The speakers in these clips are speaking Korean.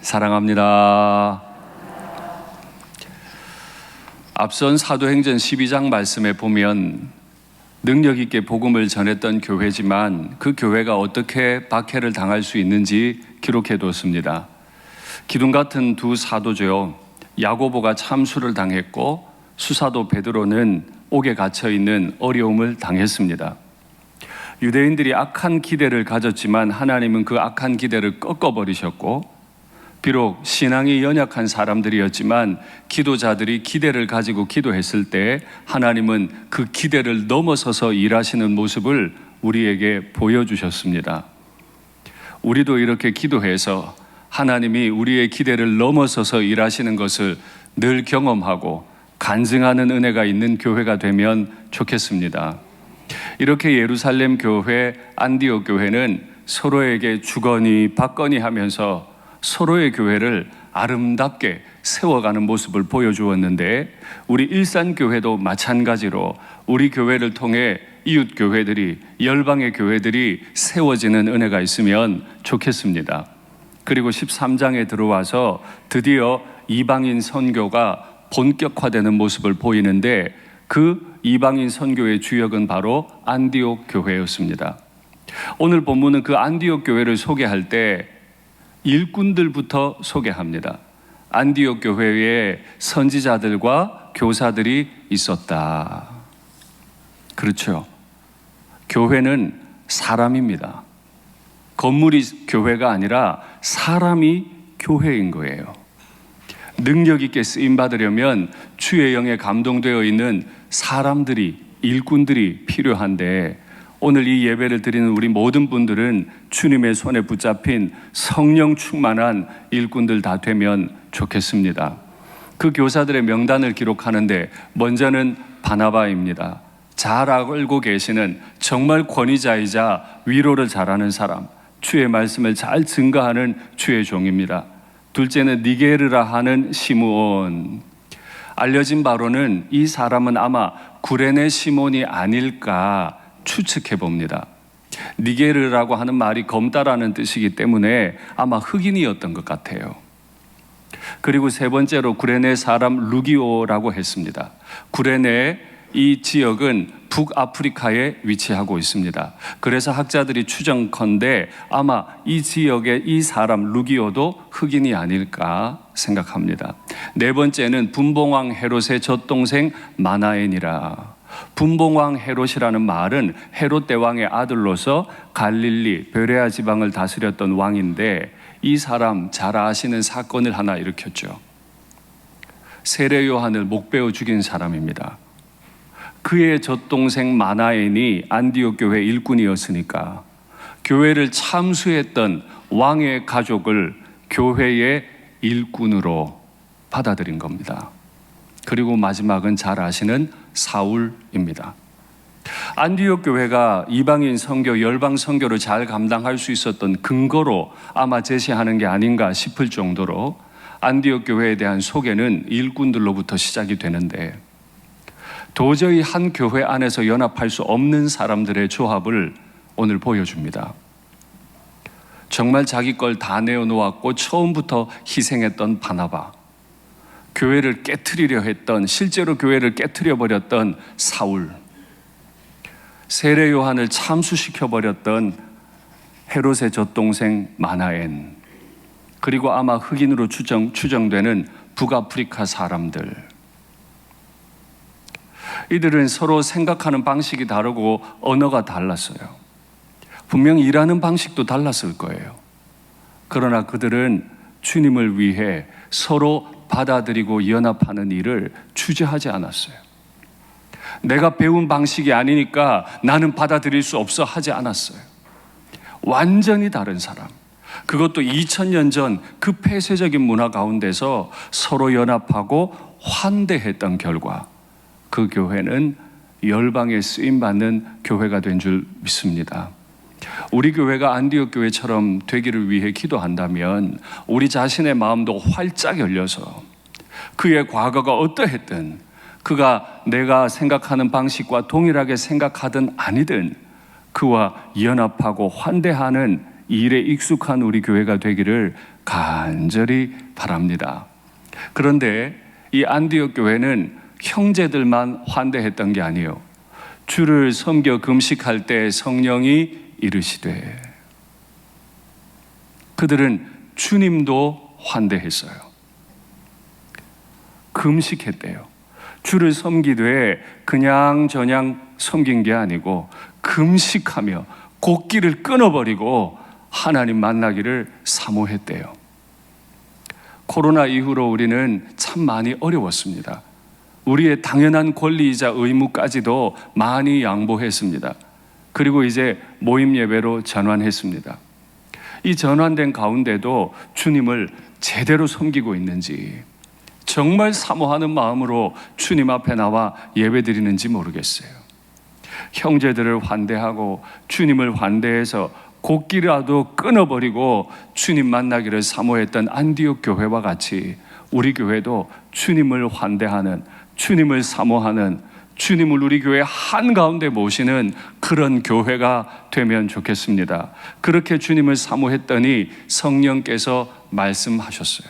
사랑합니다. 앞선 사도행전 12장 말씀에 보면 능력 있게 복음을 전했던 교회지만 그 교회가 어떻게 박해를 당할 수 있는지 기록해 뒀습니다. 기둥 같은 두 사도죠. 야고보가 참수를 당했고 수사도 베드로는 옥에 갇혀 있는 어려움을 당했습니다. 유대인들이 악한 기대를 가졌지만 하나님은 그 악한 기대를 꺾어버리셨고, 비록 신앙이 연약한 사람들이었지만 기도자들이 기대를 가지고 기도했을 때 하나님은 그 기대를 넘어서서 일하시는 모습을 우리에게 보여주셨습니다. 우리도 이렇게 기도해서 하나님이 우리의 기대를 넘어서서 일하시는 것을 늘 경험하고 간증하는 은혜가 있는 교회가 되면 좋겠습니다. 이렇게 예루살렘 교회, 안디옥 교회는 서로에게 주거니 받거니 하면서 서로의 교회를 아름답게 세워가는 모습을 보여주었는데, 우리 일산교회도 마찬가지로 우리 교회를 통해 이웃 교회들이, 열방의 교회들이 세워지는 은혜가 있으면 좋겠습니다. 그리고 13장에 들어와서 드디어 이방인 선교가 본격화되는 모습을 보이는데, 그 이방인 선교의 주역은 바로 안디옥 교회였습니다. 오늘 본문은 그 안디옥 교회를 소개할 때 일꾼들부터 소개합니다. 안디옥 교회에 선지자들과 교사들이 있었다. 그렇죠. 교회는 사람입니다. 건물이 교회가 아니라 사람이 교회인 거예요. 능력 있게 쓰임 받으려면 주의 영에 감동되어 있는 사람들이, 일꾼들이 필요한데, 오늘 이 예배를 드리는 우리 모든 분들은 주님의 손에 붙잡힌 성령 충만한 일꾼들 다 되면 좋겠습니다. 그 교사들의 명단을 기록하는데 먼저는 바나바입니다. 잘 알고 계시는 정말 권위자이자 위로를 잘하는 사람, 주의 말씀을 잘 증거하는 주의 종입니다. 둘째는 니게르라 하는 시므온. 알려진 바로는 이 사람은 아마 구레네 시몬이 아닐까 추측해 봅니다. 니게르라고 하는 말이 검다라는 뜻이기 때문에 아마 흑인이었던 것 같아요. 그리고 세 번째로 구레네 사람 루기오라고 했습니다. 구레네 이 지역은 북아프리카에 위치하고 있습니다. 그래서 학자들이 추정컨대 아마 이 지역의 이 사람 루기오도 흑인이 아닐까 생각합니다. 네 번째는 분봉왕 헤롯의 젖동생 마나엔이라. 분봉왕 헤롯이라는 말은 헤롯 대왕의 아들로서 갈릴리, 베레아 지방을 다스렸던 왕인데, 이 사람 잘 아시는 사건을 하나 일으켰죠. 세례 요한을 목베어 죽인 사람입니다. 그의 젖동생 마나엔이 안디옥 교회 일꾼이었으니까 교회를 참수했던 왕의 가족을 교회의 일꾼으로 받아들인 겁니다. 그리고 마지막은 잘 아시는 사울입니다. 안디옥 교회가 이방인 선교, 열방 선교를 잘 감당할 수 있었던 근거로 아마 제시하는 게 아닌가 싶을 정도로 안디옥 교회에 대한 소개는 일꾼들로부터 시작이 되는데, 도저히 한 교회 안에서 연합할 수 없는 사람들의 조합을 오늘 보여줍니다. 정말 자기 걸 다 내어놓았고 처음부터 희생했던 바나바, 교회를 깨트리려 했던, 실제로 교회를 깨트려 버렸던 사울, 세례 요한을 참수시켜 버렸던 헤롯의 젖동생 마나엔, 그리고 아마 흑인으로 추정되는 북아프리카 사람들. 이들은 서로 생각하는 방식이 다르고 언어가 달랐어요. 분명히 일하는 방식도 달랐을 거예요. 그러나 그들은 주님을 위해 서로 받아들이고 연합하는 일을 주저하지 않았어요. 내가 배운 방식이 아니니까 나는 받아들일 수 없어 하지 않았어요. 완전히 다른 사람, 그것도 2000년 전 그 폐쇄적인 문화 가운데서 서로 연합하고 환대했던 결과 그 교회는 열방에 쓰임받는 교회가 된 줄 믿습니다. 우리 교회가 안디옥 교회처럼 되기를 위해 기도한다면 우리 자신의 마음도 활짝 열려서 그의 과거가 어떠했든, 그가 내가 생각하는 방식과 동일하게 생각하든 아니든 그와 연합하고 환대하는 이 일에 익숙한 우리 교회가 되기를 간절히 바랍니다. 그런데 이 안디옥 교회는 형제들만 환대했던 게 아니에요. 주를 섬겨 금식할 때 성령이 이르시되, 그들은 주님도 환대했어요. 금식했대요. 주를 섬기되 그냥 섬긴 게 아니고 금식하며 곡기를 끊어버리고 하나님 만나기를 사모했대요. 코로나 이후로 우리는 참 많이 어려웠습니다. 우리의 당연한 권리이자 의무까지도 많이 양보했습니다. 그리고 이제 모임 예배로 전환했습니다. 이 전환된 가운데도 주님을 제대로 섬기고 있는지, 정말 사모하는 마음으로 주님 앞에 나와 예배드리는지 모르겠어요. 형제들을 환대하고 주님을 환대해서 곡기라도 끊어버리고 주님 만나기를 사모했던 안디옥 교회와 같이 우리 교회도 주님을 환대하는, 주님을 사모하는, 주님을 우리 교회 한가운데 모시는 그런 교회가 되면 좋겠습니다. 그렇게 주님을 사모했더니 성령께서 말씀하셨어요.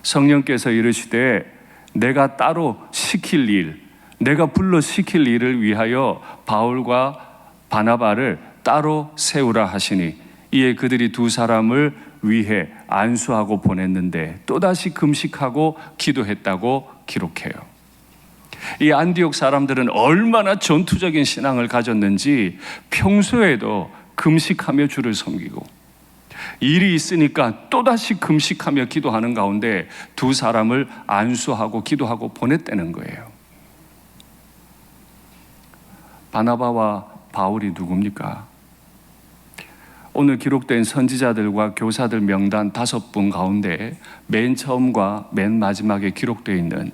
성령께서 이르시되 내가 따로 시킬 일, 내가 불러 시킬 일을 위하여 바울과 바나바를 따로 세우라 하시니 이에 그들이 두 사람을 위해 안수하고 보냈는데 또다시 금식하고 기도했다고 기록해요. 이 안디옥 사람들은 얼마나 전투적인 신앙을 가졌는지 평소에도 금식하며 주를 섬기고 일이 있으니까 또다시 금식하며 기도하는 가운데 두 사람을 안수하고 기도하고 보냈다는 거예요. 바나바와 바울이 누굽니까? 오늘 기록된 선지자들과 교사들 명단 5분 가운데 맨 처음과 맨 마지막에 기록되어 있는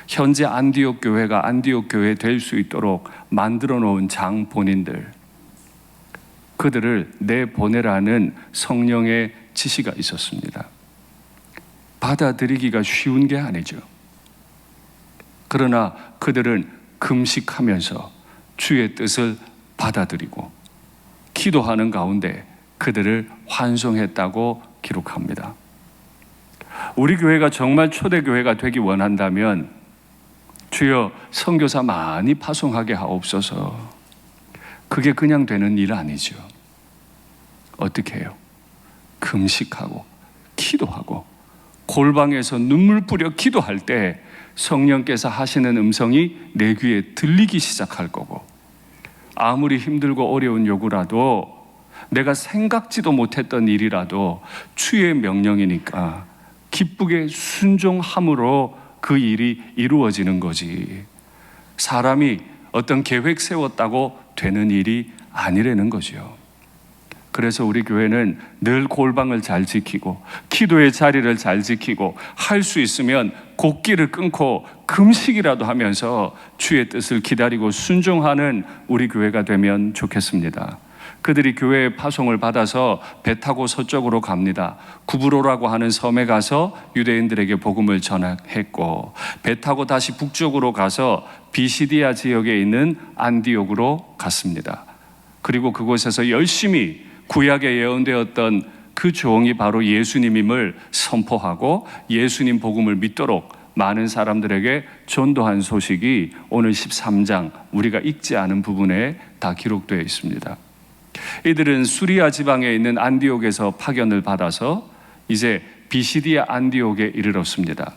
현재 안디옥 교회가 안디옥 교회 될 수 있도록 만들어 놓은 장본인들, 그들을 내보내라는 성령의 지시가 있었습니다. 받아들이기가 쉬운 게 아니죠. 그러나 그들은 금식하면서 주의 뜻을 받아들이고 기도하는 가운데 그들을 환송했다고 기록합니다. 우리 교회가 정말 초대교회가 되기 원한다면 주여 선교사 많이 파송하게 하옵소서. 그게 그냥 되는 일 아니죠. 어떻게 해요? 금식하고 기도하고 골방에서 눈물 뿌려 기도할 때 성령께서 하시는 음성이 내 귀에 들리기 시작할 거고, 아무리 힘들고 어려운 요구라도 내가 생각지도 못했던 일이라도 주의 명령이니까 기쁘게 순종함으로 그 일이 이루어지는 거지, 사람이 어떤 계획 세웠다고 되는 일이 아니라는 거죠. 그래서 우리 교회는 늘 골방을 잘 지키고 기도의 자리를 잘 지키고 할 수 있으면 곡기를 끊고 금식이라도 하면서 주의 뜻을 기다리고 순종하는 우리 교회가 되면 좋겠습니다. 그들이 교회의 파송을 받아서 배 타고 서쪽으로 갑니다. 구브로라고 하는 섬에 가서 유대인들에게 복음을 전했고, 배 타고 다시 북쪽으로 가서 비시디아 지역에 있는 안디옥으로 갔습니다. 그리고 그곳에서 열심히 구약에 예언되었던 그 종이 바로 예수님임을 선포하고 예수님 복음을 믿도록 많은 사람들에게 전도한 소식이 오늘 13장 우리가 읽지 않은 부분에 다 기록되어 있습니다. 이들은 수리아 지방에 있는 안디옥에서 파견을 받아서 이제 비시디아 안디옥에 이르렀습니다.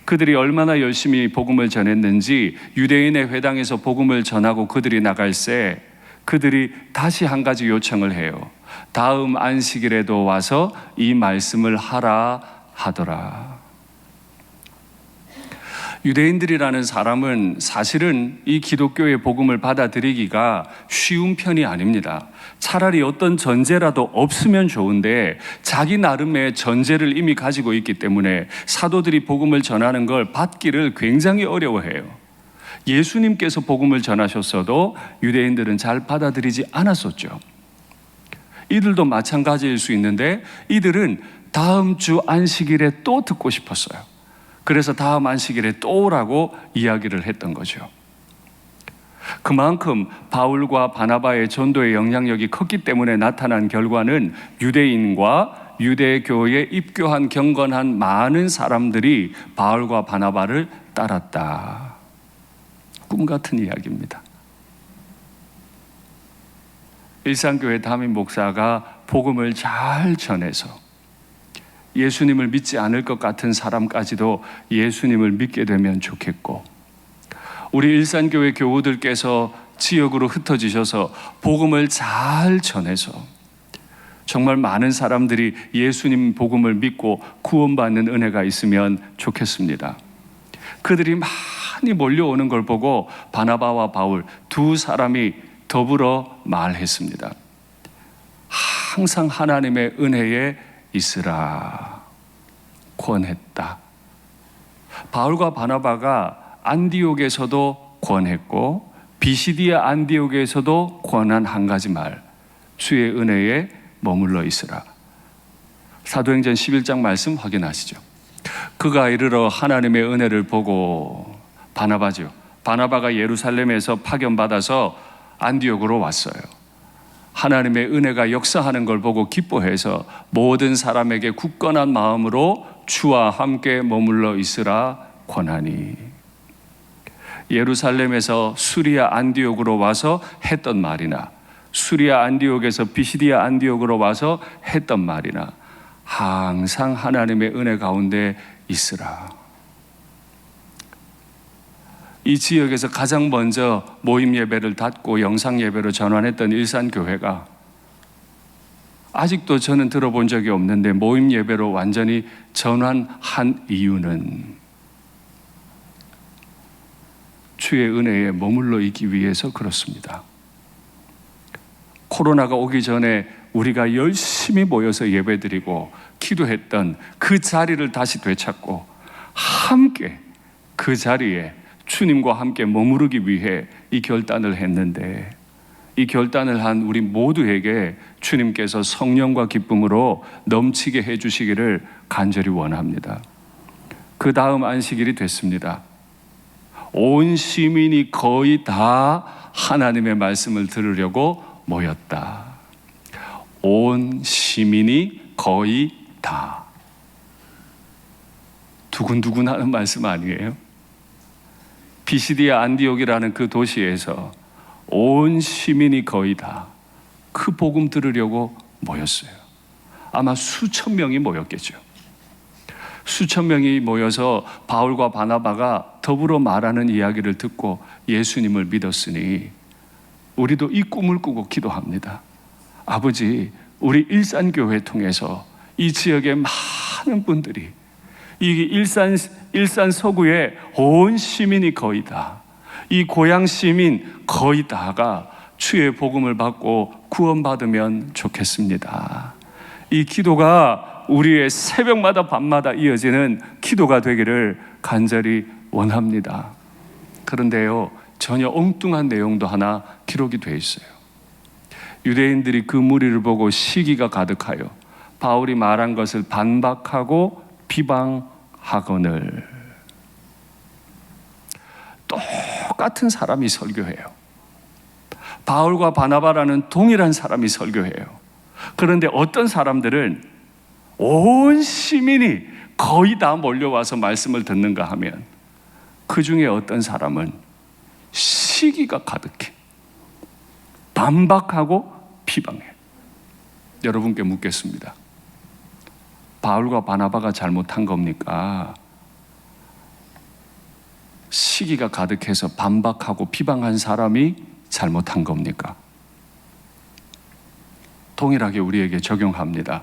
그들이 얼마나 열심히 복음을 전했는지 유대인의 회당에서 복음을 전하고 그들이 나갈새 그들이 다시 한 가지 요청을 해요. 다음 안식일에도 와서 이 말씀을 하라 하더라. 유대인들이라는 사람은 사실은 이 기독교의 복음을 받아들이기가 쉬운 편이 아닙니다. 차라리 어떤 전제라도 없으면 좋은데 자기 나름의 전제를 이미 가지고 있기 때문에 사도들이 복음을 전하는 걸 받기를 굉장히 어려워해요. 예수님께서 복음을 전하셨어도 유대인들은 잘 받아들이지 않았었죠. 이들도 마찬가지일 수 있는데 이들은 다음 주 안식일에 또 듣고 싶었어요. 그래서 다음 안식일에 또 오라고 이야기를 했던 거죠. 그만큼 바울과 바나바의 전도의 영향력이 컸기 때문에 나타난 결과는 유대인과 유대교에 입교한 경건한 많은 사람들이 바울과 바나바를 따랐다. 꿈 같은 이야기입니다. 일산교회 담임 목사가 복음을 잘 전해서 예수님을 믿지 않을 것 같은 사람까지도 예수님을 믿게 되면 좋겠고, 우리 일산교회 교우들께서 지역으로 흩어지셔서 복음을 잘 전해서 정말 많은 사람들이 예수님 복음을 믿고 구원받는 은혜가 있으면 좋겠습니다. 그들이 많이 몰려오는 걸 보고 바나바와 바울 두 사람이 더불어 말했습니다. 항상 하나님의 은혜에 있으라 권했다. 바울과 바나바가 안디옥에서도 권했고 비시디아 안디옥에서도 권한 한 가지 말, 주의 은혜에 머물러 있으라. 사도행전 11장 말씀 확인하시죠. 그가 이르러 하나님의 은혜를 보고, 바나바죠. 바나바가 예루살렘에서 파견받아서 안디옥으로 왔어요. 하나님의 은혜가 역사하는 걸 보고 기뻐해서 모든 사람에게 굳건한 마음으로 주와 함께 머물러 있으라 권하니. 예루살렘에서 수리아 안디옥으로 와서 했던 말이나 수리아 안디옥에서 비시디아 안디옥으로 와서 했던 말이나 항상 하나님의 은혜 가운데 있으라. 이 지역에서 가장 먼저 모임 예배를 닫고 영상 예배로 전환했던 일산교회가 아직도 저는 들어본 적이 없는데 모임 예배로 완전히 전환한 이유는 주의 은혜에 머물러 있기 위해서 그렇습니다. 코로나가 오기 전에 우리가 열심히 모여서 예배드리고 기도했던 그 자리를 다시 되찾고 함께 그 자리에 주님과 함께 머무르기 위해 이 결단을 했는데, 이 결단을 한 우리 모두에게 주님께서 성령과 기쁨으로 넘치게 해주시기를 간절히 원합니다. 그 다음 안식일이 됐습니다. 온 시민이 거의 다 하나님의 말씀을 들으려고 모였다. 온 시민이 거의 다. 두근두근 하는 말씀 아니에요? 비시디아 안디옥이라는 그 도시에서 온 시민이 거의 다 그 복음 들으려고 모였어요. 아마 수천 명이 모였겠죠. 수천 명이 모여서 바울과 바나바가 더불어 말하는 이야기를 듣고 예수님을 믿었으니 우리도 이 꿈을 꾸고 기도합니다. 아버지, 우리 일산교회 통해서 이 지역의 많은 분들이, 이 일산 서구의 온 시민이 거의 다, 이 고향 시민 거의 다가 주의 복음을 받고 구원받으면 좋겠습니다. 이 기도가 우리의 새벽마다 밤마다 이어지는 기도가 되기를 간절히 원합니다. 그런데요, 전혀 엉뚱한 내용도 하나 기록이 되어 있어요. 유대인들이 그 무리를 보고 시기가 가득하여 바울이 말한 것을 반박하고 비방하거늘. 똑같은 사람이 설교해요. 바울과 바나바라는 동일한 사람이 설교해요. 그런데 어떤 사람들은 온 시민이 거의 다 몰려와서 말씀을 듣는가 하면 그 중에 어떤 사람은 시기가 가득해 반박하고 비방해. 여러분께 묻겠습니다. 바울과 바나바가 잘못한 겁니까? 시기가 가득해서 반박하고 비방한 사람이 잘못한 겁니까? 동일하게 우리에게 적용합니다.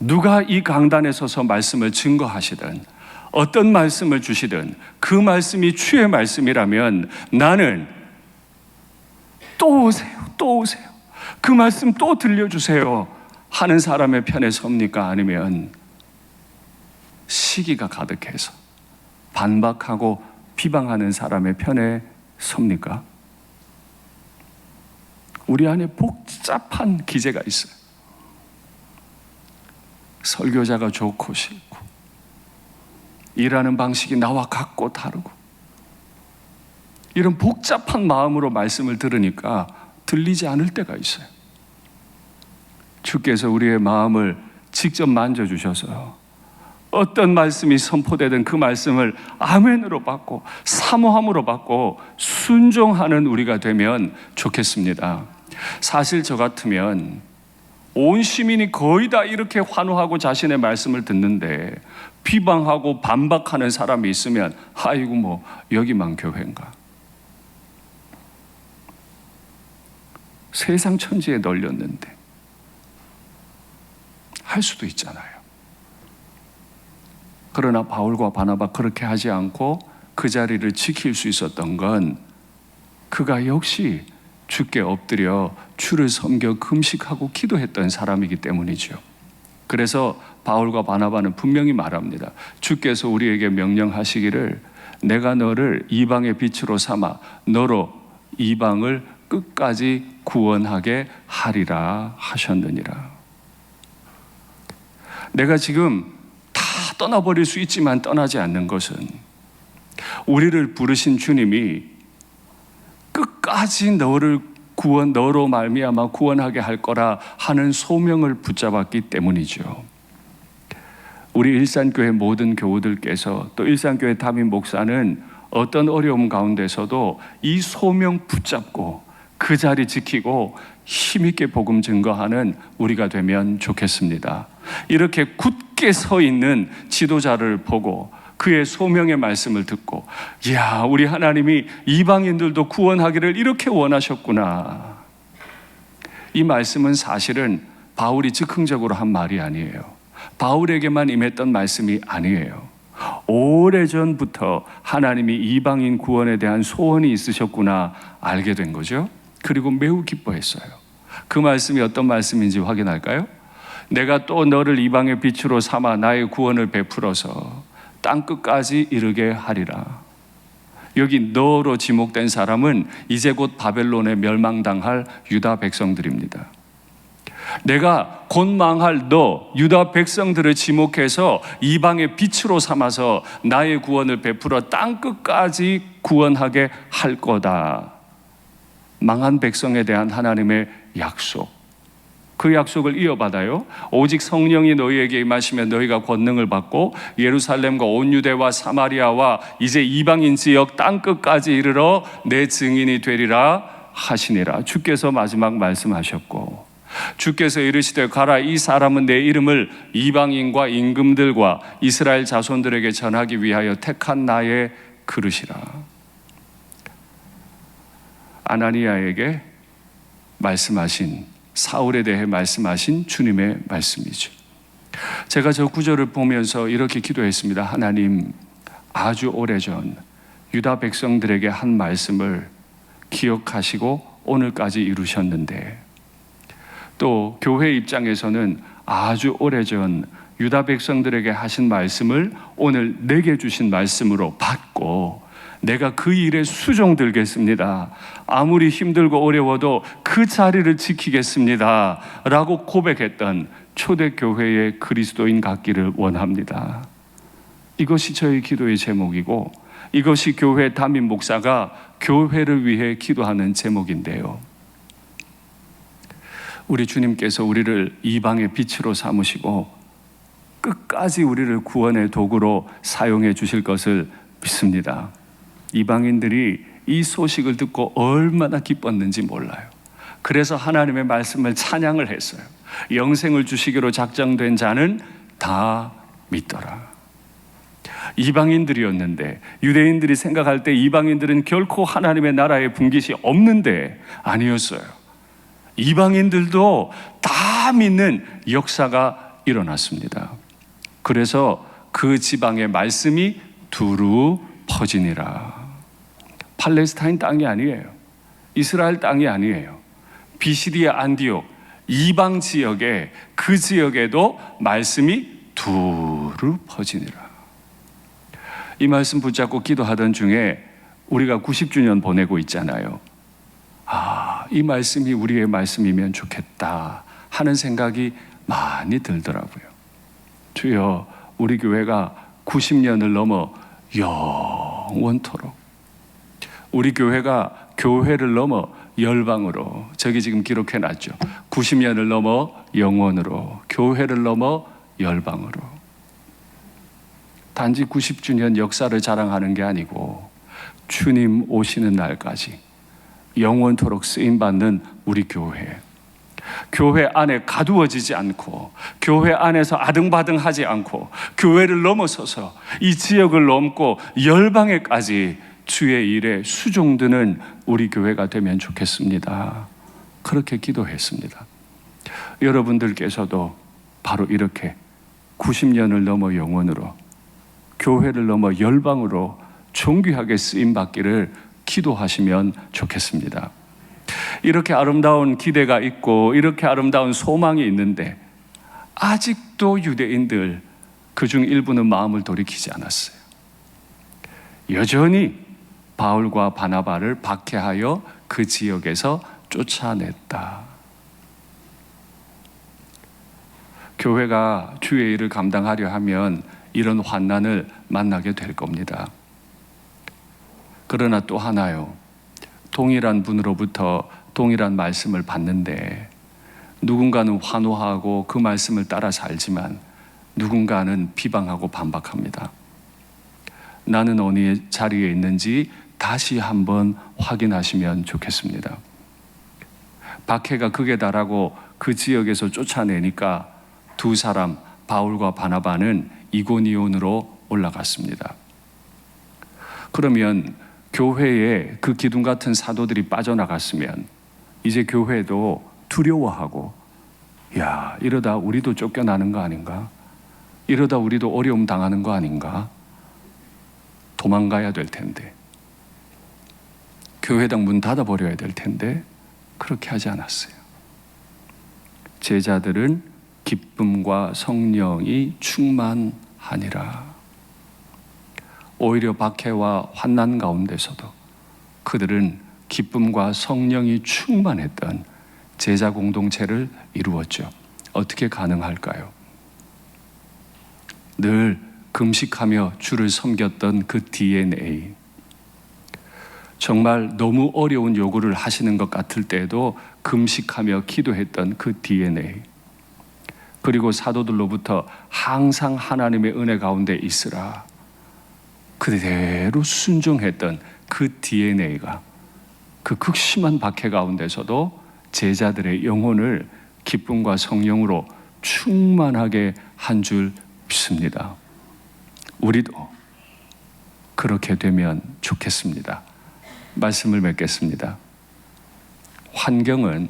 누가 이 강단에 서서 말씀을 증거하시든 어떤 말씀을 주시든 그 말씀이 주의 말씀이라면 나는 또 오세요. 그 말씀 또 들려주세요 하는 사람의 편에 섭니까? 아니면 시기가 가득해서 반박하고 비방하는 사람의 편에 섭니까? 우리 안에 복잡한 기제가 있어요. 설교자가 좋고 싫고, 일하는 방식이 나와 같고 다르고, 이런 복잡한 마음으로 말씀을 들으니까 들리지 않을 때가 있어요. 주께서 우리의 마음을 직접 만져주셔서 어떤 말씀이 선포되든 그 말씀을 아멘으로 받고 사모함으로 받고 순종하는 우리가 되면 좋겠습니다. 사실 저 같으면 온 시민이 거의 다 이렇게 환호하고 자신의 말씀을 듣는데 비방하고 반박하는 사람이 있으면 아이고 뭐 여기만 교회인가. 세상 천지에 널렸는데 할 수도 있잖아요. 그러나 바울과 바나바 그렇게 하지 않고 그 자리를 지킬 수 있었던 건 그가 역시 주께 엎드려 주를 섬겨 금식하고 기도했던 사람이기 때문이죠. 그래서 바울과 바나바는 분명히 말합니다. 주께서 우리에게 명령하시기를 내가 너를 이방의 빛으로 삼아 너로 이방을 끝까지 구원하게 하리라 하셨느니라. 내가 지금 다 떠나버릴 수 있지만 떠나지 않는 것은 우리를 부르신 주님이 끝까지 너로 말미암아 구원하게 할 거라 하는 소명을 붙잡았기 때문이죠. 우리 일산교회 모든 교우들께서 또 일산교회 담임 목사는 어떤 어려움 가운데서도 이 소명 붙잡고 그 자리 지키고 힘있게 복음 증거하는 우리가 되면 좋겠습니다. 이렇게 굳게 서 있는 지도자를 보고 그의 소명의 말씀을 듣고 이야, 우리 하나님이 이방인들도 구원하기를 이렇게 원하셨구나. 이 말씀은 사실은 바울이 즉흥적으로 한 말이 아니에요. 바울에게만 임했던 말씀이 아니에요. 오래전부터 하나님이 이방인 구원에 대한 소원이 있으셨구나 알게 된 거죠. 그리고 매우 기뻐했어요. 그 말씀이 어떤 말씀인지 확인할까요? 내가 또 너를 이방의 빛으로 삼아 나의 구원을 베풀어서 땅끝까지 이르게 하리라. 여기 너로 지목된 사람은 이제 곧 바벨론에 멸망당할 유다 백성들입니다. 내가 곧 망할 너 유다 백성들을 지목해서 이방의 빛으로 삼아서 나의 구원을 베풀어 땅끝까지 구원하게 할 거다. 망한 백성에 대한 하나님의 약속, 그 약속을 이어받아요. 오직 성령이 너희에게 임하시면 너희가 권능을 받고 예루살렘과 온 유대와 사마리아와 이제 이방인 지역 땅끝까지 이르러 내 증인이 되리라 하시니라. 주께서 마지막 말씀하셨고 주께서 이르시되 가라, 이 사람은 내 이름을 이방인과 임금들과 이스라엘 자손들에게 전하기 위하여 택한 나의 그릇이라. 아나니아에게 말씀하신, 사울에 대해 말씀하신 주님의 말씀이죠. 제가 저 구절을 보면서 이렇게 기도했습니다. 하나님, 아주 오래전 유다 백성들에게 한 말씀을 기억하시고 오늘까지 이루셨는데, 또 교회 입장에서는 아주 오래전 유다 백성들에게 하신 말씀을 오늘 내게 주신 말씀으로 받고 내가 그 일에 수종들겠습니다. 아무리 힘들고 어려워도 그 자리를 지키겠습니다 라고 고백했던 초대교회의 그리스도인 같기를 원합니다. 이것이 저의 기도의 제목이고 이것이 교회 담임 목사가 교회를 위해 기도하는 제목인데요. 우리 주님께서 우리를 이방의 빛으로 삼으시고 끝까지 우리를 구원의 도구로 사용해 주실 것을 믿습니다. 이방인들이 이 소식을 듣고 얼마나 기뻤는지 몰라요. 그래서 하나님의 말씀을 찬양을 했어요. 영생을 주시기로 작정된 자는 다 믿더라. 이방인들이었는데, 유대인들이 생각할 때 이방인들은 결코 하나님의 나라에 분깃이 없는데 아니었어요. 이방인들도 다 믿는 역사가 일어났습니다. 그래서 그 지방의 말씀이 두루 퍼지니라. 팔레스타인 땅이 아니에요. 이스라엘 땅이 아니에요. 비시디아 안디옥 이방 지역에, 그 지역에도 말씀이 두루 퍼지니라. 이 말씀 붙잡고 기도하던 중에 우리가 90주년 보내고 있잖아요. 이 말씀이 우리의 말씀이면 좋겠다 하는 생각이 많이 들더라고요. 주여, 우리 교회가 90년을 넘어 영원토록 우리 교회가 교회를 넘어 열방으로, 저기 지금 기록해 놨죠. 90년을 넘어 영원으로, 교회를 넘어 열방으로. 단지 90주년 역사를 자랑하는 게 아니고 주님 오시는 날까지 영원토록 쓰임받는 우리 교회. 교회 안에 가두어지지 않고, 교회 안에서 아등바등하지 않고, 교회를 넘어서서 이 지역을 넘고 열방에까지 주의 일에 수종드는 우리 교회가 되면 좋겠습니다. 그렇게 기도했습니다. 여러분들께서도 바로 이렇게 90년을 넘어 영원으로, 교회를 넘어 열방으로 존귀하게 쓰임받기를 기도하시면 좋겠습니다. 이렇게 아름다운 기대가 있고 이렇게 아름다운 소망이 있는데 아직도 유대인들 그중 일부는 마음을 돌이키지 않았어요. 여전히 바울과 바나바를 박해하여 그 지역에서 쫓아냈다. 교회가 주의 일을 감당하려 하면 이런 환난을 만나게 될 겁니다. 그러나 또 하나요. 동일한 분으로부터 동일한 말씀을 받는데 누군가는 환호하고 그 말씀을 따라 살지만 누군가는 비방하고 반박합니다. 나는 어느 자리에 있는지 다시 한번 확인하시면 좋겠습니다. 박해가 극에 달하고 그 지역에서 쫓아내니까 두 사람, 바울과 바나바는 이고니온으로 올라갔습니다. 그러면 교회에 그 기둥 같은 사도들이 빠져나갔으면 이제 교회도 두려워하고, 야, 이러다 우리도 쫓겨나는 거 아닌가? 이러다 우리도 어려움 당하는 거 아닌가? 도망가야 될 텐데, 교회당 문 닫아버려야 될 텐데 그렇게 하지 않았어요. 제자들은 기쁨과 성령이 충만하니라. 오히려 박해와 환난 가운데서도 그들은 기쁨과 성령이 충만했던 제자 공동체를 이루었죠. 어떻게 가능할까요? 늘 금식하며 주를 섬겼던 그 DNA, 정말 너무 어려운 요구를 하시는 것 같을 때에도 금식하며 기도했던 그 DNA, 그리고 사도들로부터 항상 하나님의 은혜 가운데 있으라 그대로 순종했던 그 DNA가 그 극심한 박해 가운데서도 제자들의 영혼을 기쁨과 성령으로 충만하게 한 줄 믿습니다. 우리도 그렇게 되면 좋겠습니다. 말씀을 맺겠습니다. 환경은,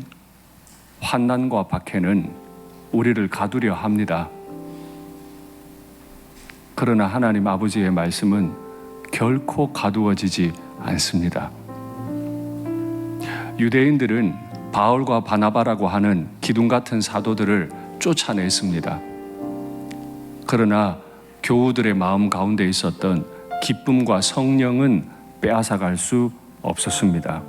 환난과 박해는 우리를 가두려 합니다. 그러나 하나님 아버지의 말씀은 결코 가두어지지 않습니다. 유대인들은 바울과 바나바라고 하는 기둥 같은 사도들을 쫓아냈습니다. 그러나 교우들의 마음 가운데 있었던 기쁨과 성령은 빼앗아갈 수 없었습니다.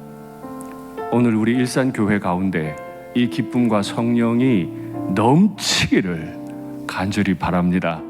오늘 우리 일산교회 가운데 이 기쁨과 성령이 넘치기를 간절히 바랍니다.